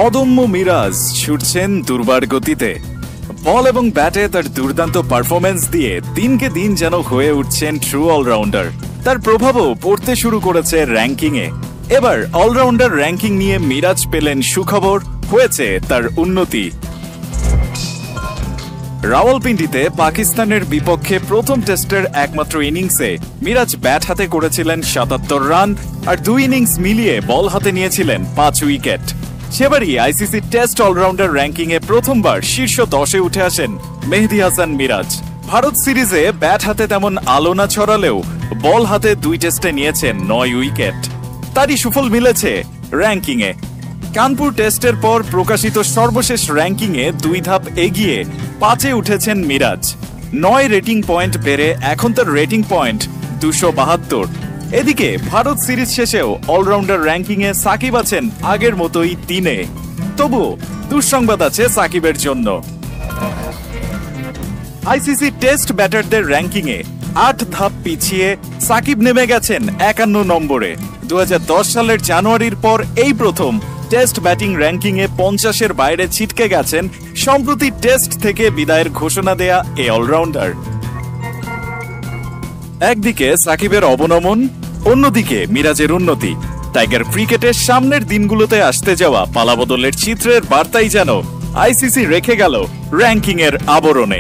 অদম্য মিরাজ ছুটছেন দুর্বার গতিতে। বল এবং ব্যাটে তার দুর্দান্ত পারফরম্যান্স দিয়ে দিনকে দিন যেন হয়ে উঠছেন ট্রু অলরাউন্ডার। তার প্রভাবও পড়তে শুরু করেছে র্যাঙ্কিংয়ে। এবার অলরাউন্ডার র্যাঙ্কিং নিয়ে মিরাজ পেলেন সুখবর, হয়েছে তার উন্নতি। রাওয়ালপিন্ডিতে পাকিস্তানের বিপক্ষে প্রথম টেস্টের একমাত্র ইনিংসে মিরাজ ব্যাট হাতে করেছিলেন ৭৭ রান, আর ২ ইনিংস মিলিয়ে বল হাতে নিয়েছিলেন ৫ উইকেট। সেবারই আইসিসি টেস্ট অলরাউন্ডার র্যাঙ্কিংয়ে প্রথমবার শীর্ষ ১০-এ উঠে আসেন মেহেদী হাসান মিরাজ। ভারত সিরিজে ব্যাট হাতে তেমন আলো না ছড়ালেও বল হাতে ২ টেস্টে নিয়েছেন ৯ উইকেট। তারই সুফল মিলেছে র্যাঙ্কিংয়ে। কানপুর টেস্টের পর প্রকাশিত সর্বশেষ র্যাঙ্কিংয়ে ২ ধাপ এগিয়ে ৫-এ উঠেছেন মিরাজ। ৯ রেটিং পয়েন্ট বেড়ে এখন তার রেটিং পয়েন্ট ২৭২। এদিকে ভারত সিরিজ শেষেও অলরাউন্ডার র্যাঙ্কিংয়ে সাকিব আছেন আগের মতোই ৩-এ। তবুও দুঃসংবাদ আছে সাকিবের জন্য। আইসিসি টেস্ট ব্যাটারদের র্যাঙ্কিংয়ে ৮ ধাপ পিছিয়ে সাকিব নেমে গেছেন ৫১ নম্বরে। ২০১০ সালের জানুয়ারির পর এই প্রথম টেস্ট ব্যাটিং র্যাঙ্কিংয়ে ৫০-এর বাইরে ছিটকে গেছেন সম্প্রতি টেস্ট থেকে বিদায়ের ঘোষণা দেয়া এই অলরাউন্ডার। একদিকে সাকিবের অবনমন, অন্যদিকে মিরাজের উন্নতি। টাইগার ক্রিকেটের সামনের দিনগুলোতে আসতে যাওয়া পালাবদলের চিত্রের বার্তাই যেন আইসিসি রেখে গেল র্যাঙ্কিংয়ের আবরণে।